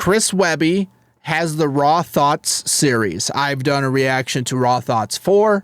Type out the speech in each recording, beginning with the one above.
Chris Webby has the Raw Thoughts series. I've done a reaction to Raw Thoughts 4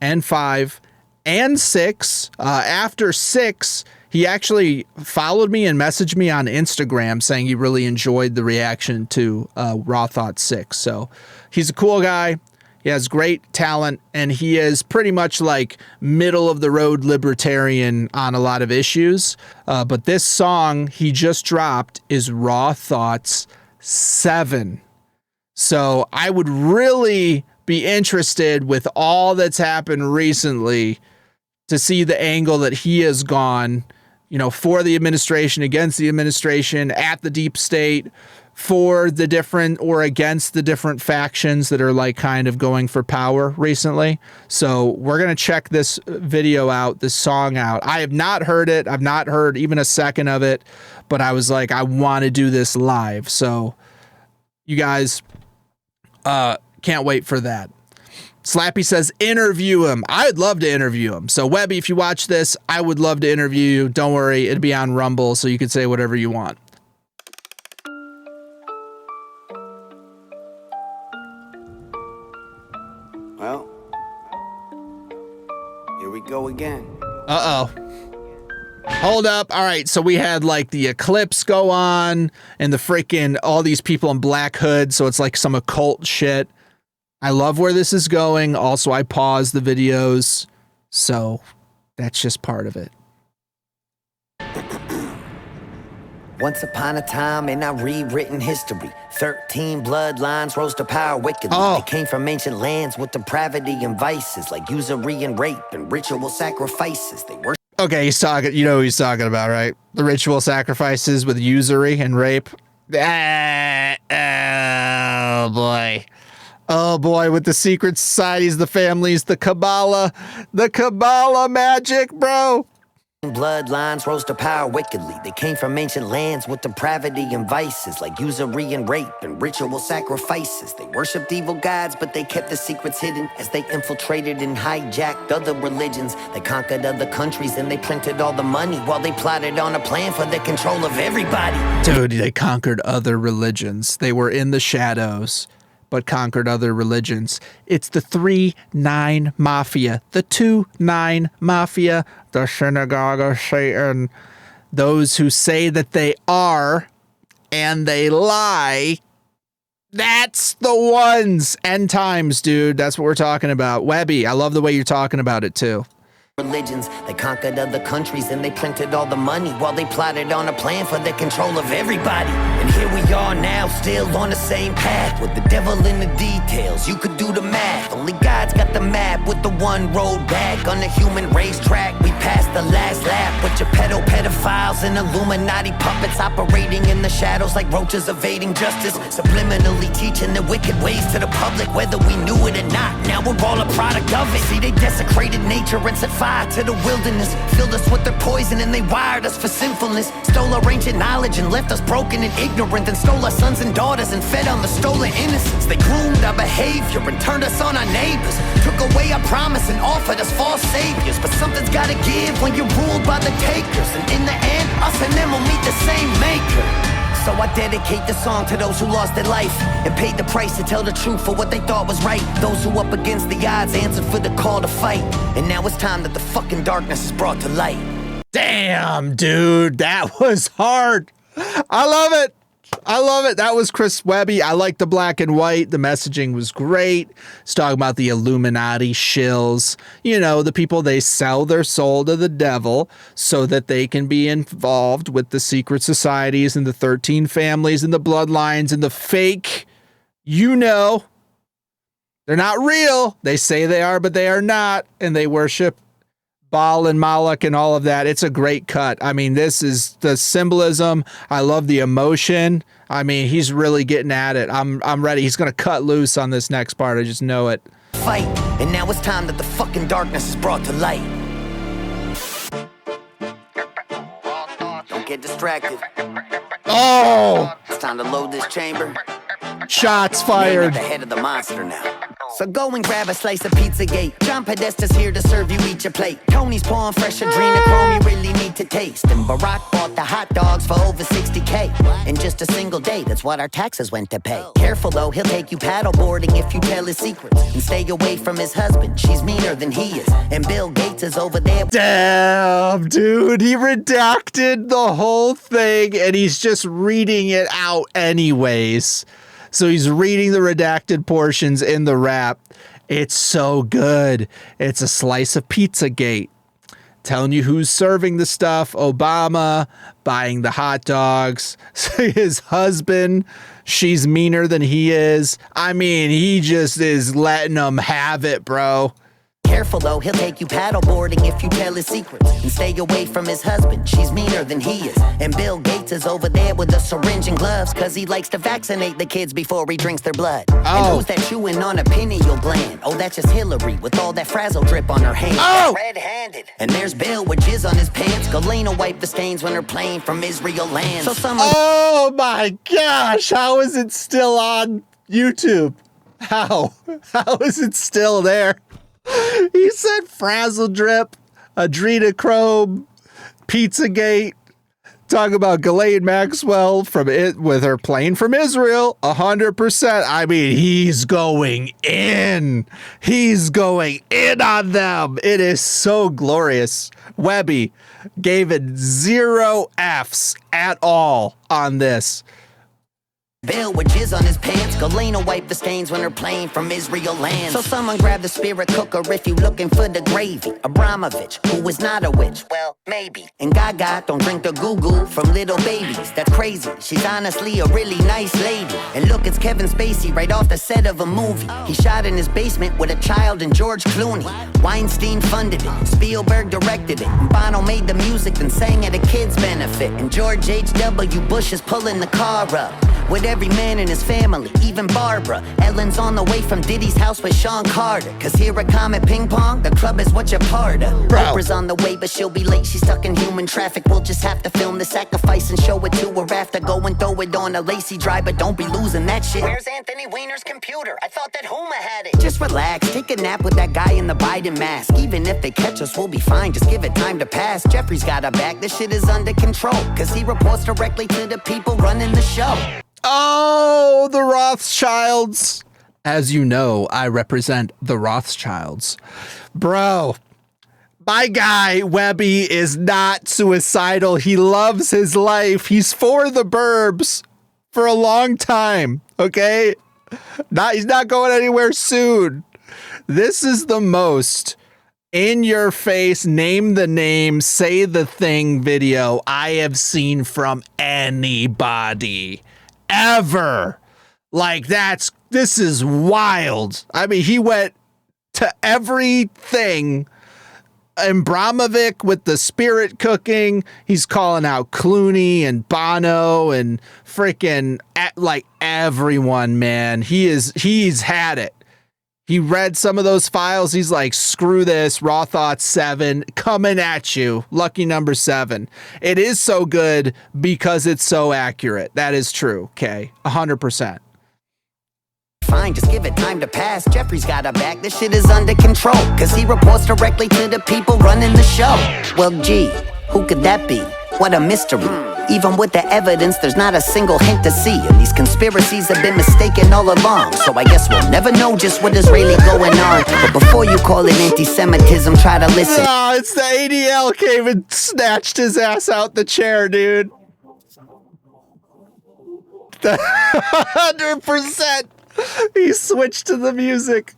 and 5 and 6. After 6, he actually followed me and messaged me on Instagram saying he really enjoyed the reaction to Raw Thoughts 6. So he's a cool guy. He has great talent, and he is pretty much like middle of the road libertarian on a lot of issues. But this song he just dropped is Raw Thoughts 7. So I would really be interested with all that's happened recently to see the angle that he has gone, you know, for the administration, against the administration, at the deep state, for the different or against the different factions that are like kind of going for power recently. So we're going to check this video out, this song out. I have not heard it. I've not heard even a second of it, but I was like, I want to do this live. So you guys can't wait for that. Slappy says, interview him. I'd love to interview him. So Webby, if you watch this, I would love to interview you. Don't worry. It'd be on Rumble, so you can say whatever you want. Well, here we go again. Uh-oh. Hold up. All right, so we had like the eclipse go on and the freaking all these people in black hoods, so it's like some occult shit. I love where this is going. Also, I paused the videos, so that's just part of it. Once upon a time in our rewritten history, 13 bloodlines rose to power wickedly. They came from ancient lands with depravity and vices like usury and rape and ritual sacrifices. They were okay, he's talking, you know who he's talking about, right? The ritual sacrifices with usury and rape. Oh boy. Oh boy, with the secret societies, the families, the Kabbalah magic, bro. Bloodlines rose to power wickedly. They came from ancient lands with depravity and vices like usury and rape and ritual sacrifices. They worshipped evil gods, but they kept the secrets hidden as they infiltrated and hijacked other religions. They conquered other countries and they printed all the money while they plotted on a plan for the control of everybody. Dude, they conquered other religions. They were in the shadows, but conquered other religions. It's the 3-9 Mafia, the 2-9 Mafia, the synagogue of Satan. Those who say that they are, and they lie, that's the ones. End times, dude. That's what we're talking about. Webby, I love the way you're talking about it, too. Religions, they conquered other countries and they printed all the money while they plotted on a plan for the control of everybody. And here we are now, still on the same path with the devil in the details. You could do the math. Only God's got the map with the one road back. On the human racetrack, we passed the last lap with your pedophiles and Illuminati puppets operating in the shadows like roaches evading justice, subliminally teaching the wicked ways to the public, whether we knew it or not. Now we're all a product of it. See, they desecrated nature and set fire to the wilderness, filled us with their poison and they wired us for sinfulness, stole our ancient knowledge and left us broken and ignorant, and stole our sons and daughters and fed on the stolen innocence. They groomed our behavior and turned us on our neighbors, took away our promise and offered us false saviors. But something's gotta give when you're ruled by the takers, and in the end, us and them will meet the same maker. So I dedicate the song to those who lost their life and paid the price to tell the truth for what they thought was right. Those who up against the odds answered for the call to fight. And now it's time that the fucking darkness is brought to light. Damn, dude, that was hard. I love it. I love it. That was Chris Webby. I like the black and white. The messaging was great. He's talking about the Illuminati shills. You know, the people, they sell their soul to the devil so that they can be involved with the secret societies and the 13 families and the bloodlines and the fake, you know, they're not real. They say they are, but they are not. And they worship Baal and Moloch and all of that. It's a great cut. I mean, this is the symbolism. I love the emotion. I mean, he's really getting at it. I'm ready. He's going to cut loose on this next part. I just know it. Fight. And now it's time that the fucking darkness is brought to light. Don't get distracted. Oh! It's time to load this chamber. Shots fired. The head of the monster now. So go and grab a slice of Pizzagate. John Podesta's here to serve you each a plate. Tony's pouring fresh adrenochrome you really need to taste. And Barack bought the hot dogs for over 60K. In just a single day, that's what our taxes went to pay. Careful though, he'll take you paddleboarding if you tell his secrets. And stay away from his husband, she's meaner than he is. And Bill Gates is over there. Damn, dude, he redacted the whole thing and he's just reading it out anyways. So he's reading the redacted portions in the rap. It's so good. It's a slice of Pizzagate. Telling you who's serving the stuff. Obama buying the hot dogs. His husband, she's meaner than he is. I mean, he just is letting them have it, bro. Careful though, he'll take you paddleboarding if you tell his secrets. And stay away from his husband, she's meaner than he is. And Bill Gates is over there with a syringe and gloves, cause he likes to vaccinate the kids before he drinks their blood. And who's that chewing on a pineal gland? Oh, that's just Hillary with all that frazzle drip on her hand. Red-handed. And there's Bill with jizz on his pants. Galena wipe the stains when her plane from Israel lands. So someone... Oh my gosh, how is it still on YouTube? How is it still there? He said frazzle drip, adrenochrome, Pizzagate. Talk about Ghislaine Maxwell from it with her plane from Israel. 100%. I mean, he's going in. He's going in on them. It is so glorious. Webby gave it 0 Fs at all on this. Bill with jizz on his pants. Galena wipe the stains when her plane from Israel lands. So someone grab the spirit cooker if you looking for the gravy. Abramovich, who is not a witch. Well, maybe. And Gaga don't drink the goo-goo from little babies. That's crazy. She's honestly a really nice lady. And look, it's Kevin Spacey right off the set of a movie. He shot in his basement with a child and George Clooney. Weinstein funded it. Spielberg directed it. And Bono made the music and sang at a kid's benefit. And George H.W. Bush is pulling the car up with every man in his family, even Barbara. Ellen's on the way from Diddy's house with Sean Carter. Cause here at Comet Ping Pong, the club is what you're part of. Oprah's on the way, but she'll be late. She's stuck in human traffic. We'll just have to film the sacrifice and show it to her after. Go and throw it on a lacy dry, but don't be losing that shit. Where's Anthony Weiner's computer? I thought that Huma had it. Just relax, take a nap with that guy in the Biden mask. Even if they catch us, we'll be fine. Just give it time to pass. Jeffrey's got our back. This shit is under control. Cause he reports directly to the people running the show. Oh, the Rothschilds. As you know, I represent the Rothschilds. Bro, my guy, Webby, is not suicidal. He loves his life. He's for the burbs for a long time, okay? He's not going anywhere soon. This is the most in your face, name the name, say the thing video I have seen from anybody. Ever. Like, this is wild. I mean, he went to everything. Abramovich with the spirit cooking. He's calling out Clooney and Bono and freaking like everyone, man. He's had it. He read some of those files. He's like, screw this. Raw Thoughts 7 coming at you. Lucky number 7. It is so good because it's so accurate. That is true. Okay. 100%. Fine, just give it time to pass. Jeffrey's got our back. This shit is under control. Cause he reports directly to the people running the show. Well, gee, who could that be? What a mystery. Even with the evidence, there's not a single hint to see. And these conspiracies have been mistaken all along. So I guess we'll never know just what is really going on. But before you call it anti-Semitism, try to listen. Oh, it's the ADL came and snatched his ass out the chair, dude. 100%. He switched to the music.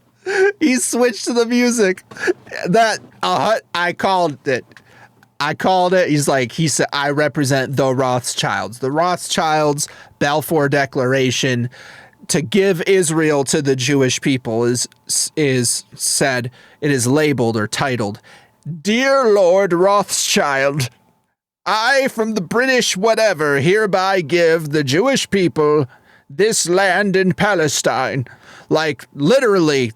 That, I called it. He said, I represent the Rothschilds. The Rothschilds, Balfour Declaration, to give Israel to the Jewish people is said, it is labeled or titled, Dear Lord Rothschild, I from the British whatever hereby give the Jewish people this land in Palestine. Like, literally,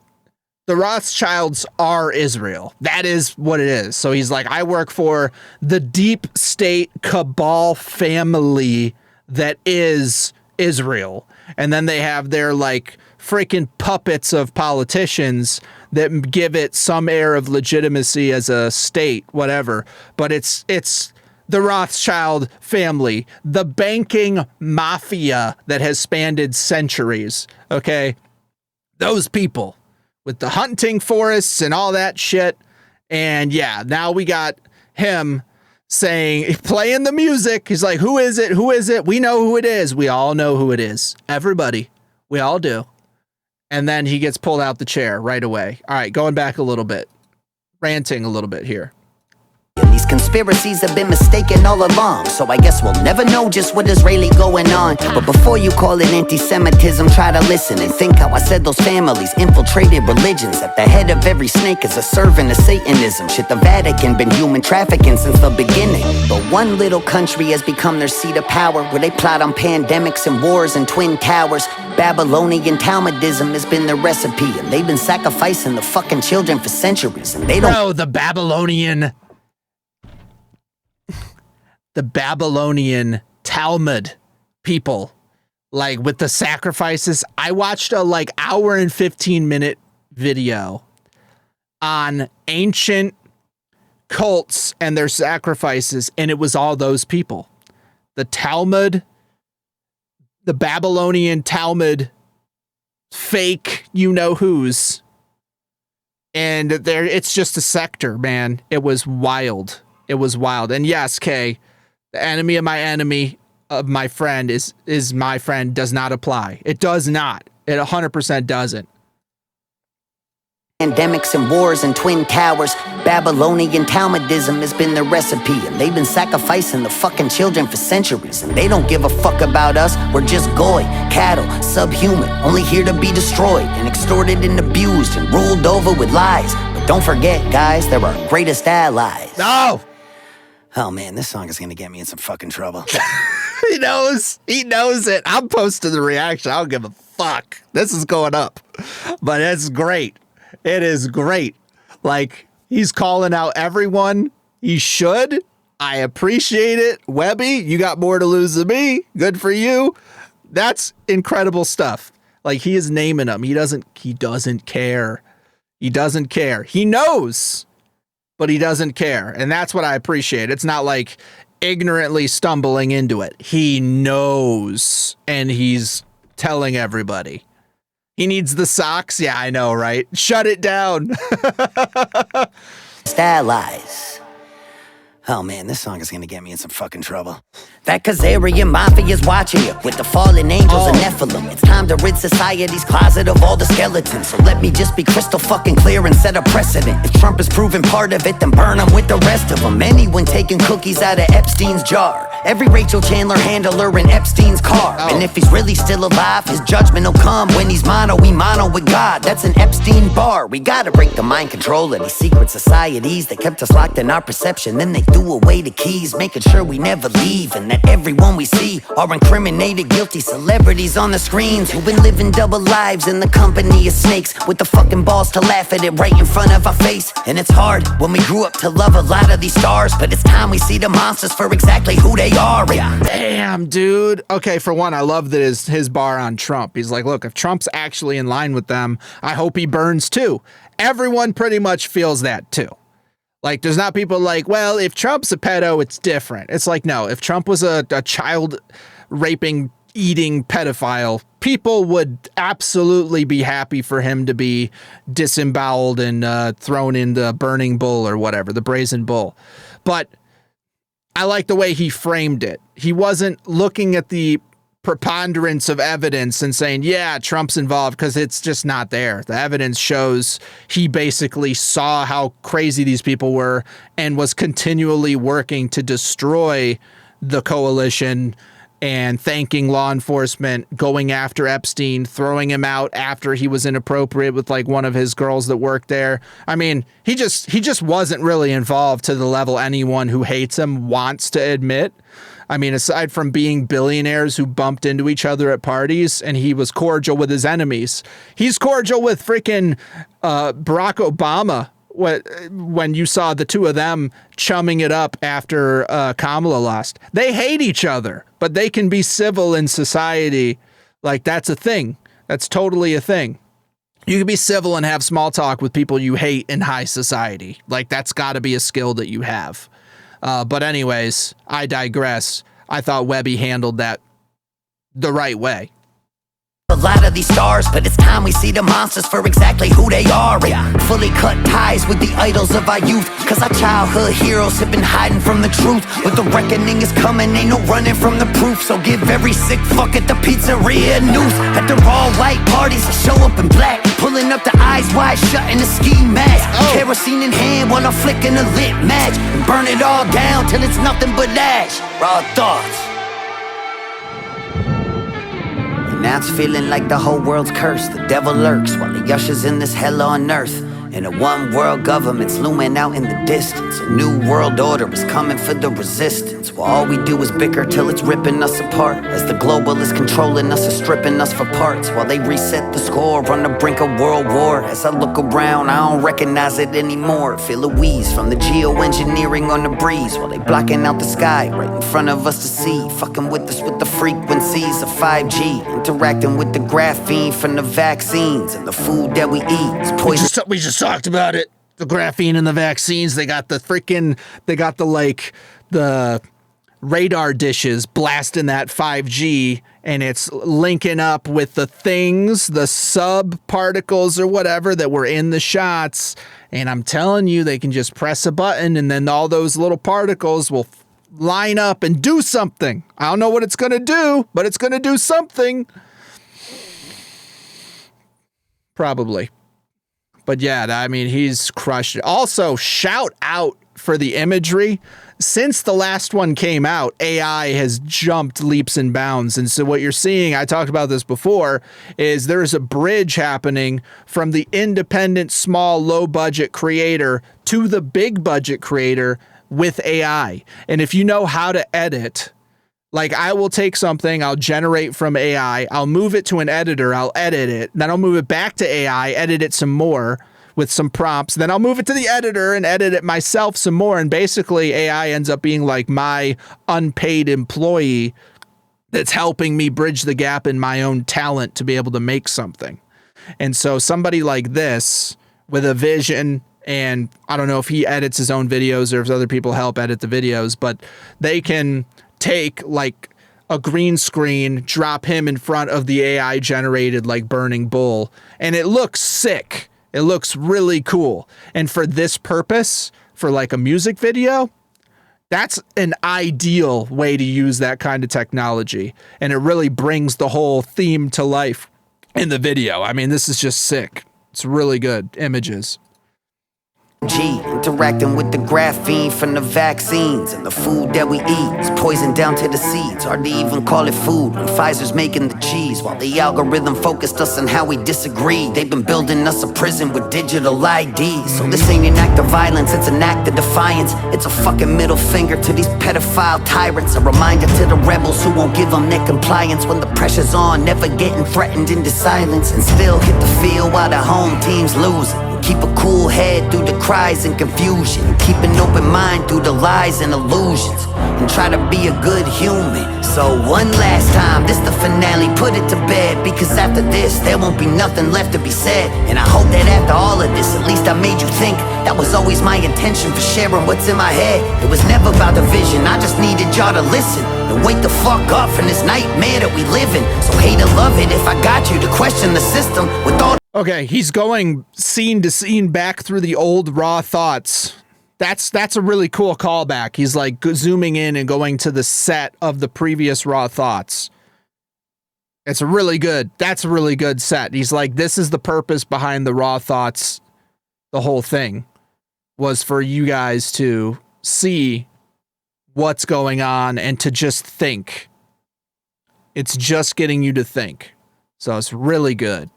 the Rothschilds are Israel. That is what it is. So he's like, I work for the deep state cabal family that is Israel. And then they have their like freaking puppets of politicians that give it some air of legitimacy as a state, whatever. But it's the Rothschild family, the banking mafia that has spanned centuries. Okay. Those people with the hunting forests and all that shit. And yeah, now we got him playing the music. He's like, who is it? Who is it? We know who it is. We all know who it is. Everybody. We all do. And then he gets pulled out the chair right away. All right, going back a little bit. Ranting a little bit here. And these conspiracies have been mistaken all along, so I guess we'll never know just what is really going on. But before you call it anti-Semitism, try to listen and think how I said those families infiltrated religions. At the head of every snake is a servant of Satanism. Shit, the Vatican been human trafficking since the beginning. But one little country has become their seat of power, where they plot on pandemics and wars and twin towers. Babylonian Talmudism has been their recipe, and they've been sacrificing the fucking children for centuries. And they don't. Bro, the Babylonian Talmud people, like with the sacrifices. I watched a like hour and 15-minute video on ancient cults and their sacrifices, and it was all those people. The Talmud, the Babylonian Talmud, fake you-know-whos. And it's just a sector, man. It was wild. It was wild. And yes, Kay, the enemy of my friend is my friend does not apply. It does not. It 100% doesn't. Pandemics and wars and twin towers. Babylonian Talmudism has been their recipe, and they've been sacrificing the fucking children for centuries. And they don't give a fuck about us. We're just goy, cattle, subhuman, only here to be destroyed and extorted and abused and ruled over with lies. But don't forget, guys, they're our greatest allies. No! Oh man, this song is gonna get me in some fucking trouble. He knows it. I'm posting the reaction. I don't give a fuck. This is going up. But it's great. It is great. Like, he's calling out everyone. He should. I appreciate it. Webby, you got more to lose than me. Good for you. That's incredible stuff. Like, he is naming them. He doesn't care. He doesn't care. He knows, but he doesn't care. And that's what I appreciate. It's not like ignorantly stumbling into it. He knows, and he's telling everybody. He needs the socks. Yeah, I know, right? Shut it down. Allies. Oh man, this song is gonna get me in some fucking trouble. That Khazarian mafia's watching you with the fallen angels and Nephilim. It's time to rid society's closet of all the skeletons. So let me just be crystal fucking clear and set a precedent. If Trump is proven part of it, then burn him with the rest of them. Anyone taking cookies out of Epstein's jar, every Rachel Chandler handler in Epstein's car. And if he's really still alive, his judgment will come when he's mono with God. That's an Epstein bar. We gotta break the mind control of these secret societies that kept us locked in our perception. Then they threw away the keys, making sure we never leave, and that everyone we see are incriminated guilty celebrities on the screens who've been living double lives in the company of snakes, with the fucking balls to laugh at it right in front of our face. And it's hard when we grew up to love a lot of these stars, but it's time we see the monsters for exactly who they are. Damn, dude. Okay, for one, I love that his bar on Trump. He's like, look, if Trump's actually in line with them, I hope he burns too. Everyone pretty much feels that too. Like, there's not people like, well, if Trump's a pedo, it's different. It's like, no, if Trump was a child raping, eating pedophile, people would absolutely be happy for him to be disemboweled and thrown in the burning bull or whatever, the brazen bull. But I like the way he framed it. He wasn't looking at the preponderance of evidence and saying, yeah, Trump's involved, because it's just not there. The evidence shows he basically saw how crazy these people were and was continually working to destroy the coalition and thanking law enforcement, going after Epstein, throwing him out after he was inappropriate with like one of his girls that worked there. I mean, he just wasn't really involved to the level anyone who hates him wants to admit. I mean, aside from being billionaires who bumped into each other at parties, and he was cordial with his enemies, he's cordial with freaking Barack Obama. When you saw the two of them chumming it up after Kamala lost, they hate each other. but they can be civil in society. Like, that's a thing. That's totally a thing. You can be civil and have small talk with people you hate in high society. Like, that's got to be a skill that you have. But anyways, I digress. I thought Webby handled that the right way. A lot of these stars, but it's time we see the monsters for exactly who they are, and fully cut ties with the idols of our youth, cause our childhood heroes have been hiding from the truth. But the reckoning is coming, ain't no running from the proof. So give every sick fuck at the pizzeria news. At the all white parties, show up in black, pulling up the eyes wide shut in the ski mask. Kerosene in hand while I'm flicking a lit match, and burn it all down till it's nothing but ash. Raw thoughts. Now it's feeling like the whole world's cursed. The devil lurks while he ushers in this hell on earth. And a one world government's looming out in the distance. A new world order is coming for the resistance. While all we do is bicker till it's ripping us apart, as the globalists controlling us and stripping us for parts, while they reset the score on the brink of world war. As I look around, I don't recognize it anymore. Feel a wheeze from the geoengineering on the breeze, while they blocking out the sky right in front of us to see. Fucking with us with the frequencies of 5G, interacting with the graphene from the vaccines, and the food that we eat is poison. We just talked about it. The graphene and the vaccines. They got the radar dishes blasting that 5G, and it's linking up with the things, the sub particles or whatever that were in the shots. And I'm telling you, they can just press a button and then all those little particles will line up and do something. I don't know what it's going to do, but it's going to do something. Probably. But yeah, I mean, he's crushed it. Also, shout out for the imagery. Since the last one came out, AI has jumped leaps and bounds. And so what you're seeing, I talked about this before, is there's a bridge happening from the independent, small, low budget creator to the big budget creator with AI. And if you know how to edit, like, I will take something, I'll generate from AI, I'll move it to an editor, I'll edit it, then I'll move it back to AI, edit it some more with some prompts, then I'll move it to the editor and edit it myself some more, and basically AI ends up being like my unpaid employee that's helping me bridge the gap in my own talent to be able to make something. And so somebody like this with a vision, and I don't know if he edits his own videos or if other people help edit the videos, but they can take like a green screen, drop him in front of the AI generated like burning bull, and it looks sick. It looks really cool. And for this purpose, for like a music video, that's an ideal way to use that kind of technology. And it really brings the whole theme to life in the video. I mean, this is just sick. It's really good images. Interacting with the graphene from the vaccines, and the food that we eat is poison down to the seeds. Hard to even call it food when Pfizer's making the cheese, while the algorithm focused us on how we disagree. They've been building us a prison with digital IDs. So this ain't an act of violence, it's an act of defiance. It's a fucking middle finger to these pedophile tyrants, a reminder to the rebels who won't give them their compliance when the pressure's on, never getting threatened into silence, and still hit the field while the home team's losing. Keep a cool head through the cries and confusion, keep an open mind through the lies and illusions, and try to be a good human. So one last time, this the finale, put it to bed, because after this there won't be nothing left to be said. And I hope that after all of this, at least I made you think. That was always my intention for sharing what's in my head. It was never about the vision, I just needed y'all to listen and wake the fuck up from this nightmare that we live in. So hate or love it if I got you to question the system with all. Okay, he's going scene to scene back through the old raw thoughts. That's a really cool callback. He's like zooming in and going to the set of the previous raw thoughts. It's really good. That's a really good set. He's like, this is the purpose behind the raw thoughts. The whole thing was for you guys to see what's going on and to just think. It's just getting you to think. So it's really good.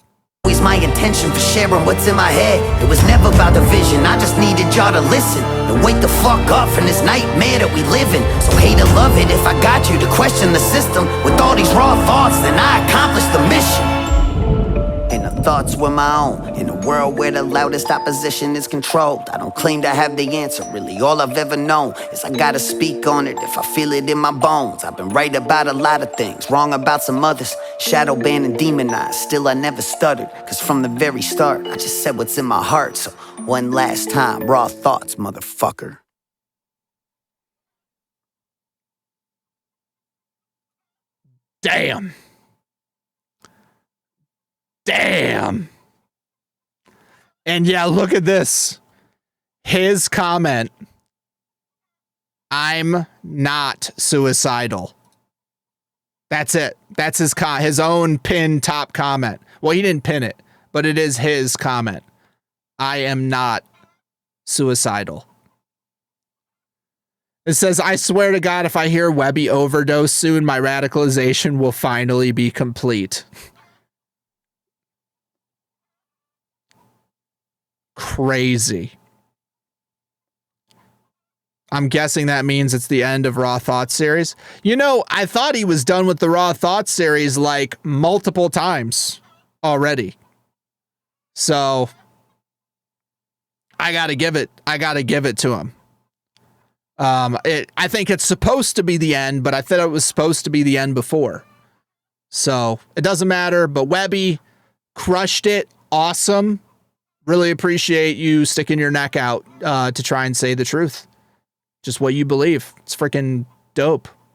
Always my intention for sharing what's in my head. It was never about the vision, I just needed y'all to listen and wake the fuck up from this nightmare that we live in. So hate or love it if I got you to question the system with all these raw thoughts, then I accomplished the mission. And thoughts were my own. In a world where the loudest opposition is controlled, I don't claim to have the answer, really all I've ever known is I gotta speak on it if I feel it in my bones. I've been right about a lot of things, wrong about some others, shadow banned and demonized, still I never stuttered, cause from the very start I just said what's in my heart. So one last time, raw thoughts, motherfucker. Damn. Damn. And yeah, look at this. His comment. I'm not suicidal. That's it. That's his own pinned top comment. Well, he didn't pin it, but it is his comment. I am not suicidal. It says, I swear to God, if I hear Webby overdose soon, my radicalization will finally be complete. Crazy. I'm guessing that means it's the end of Raw Thoughts series. You know, I thought he was done with the Raw Thoughts series like multiple times already. So I gotta give it to him. I think it's supposed to be the end, but I thought it was supposed to be the end before. So it doesn't matter, but Webby crushed it. Awesome. Really appreciate you sticking your neck out to try and say the truth. Just what you believe. It's freaking dope.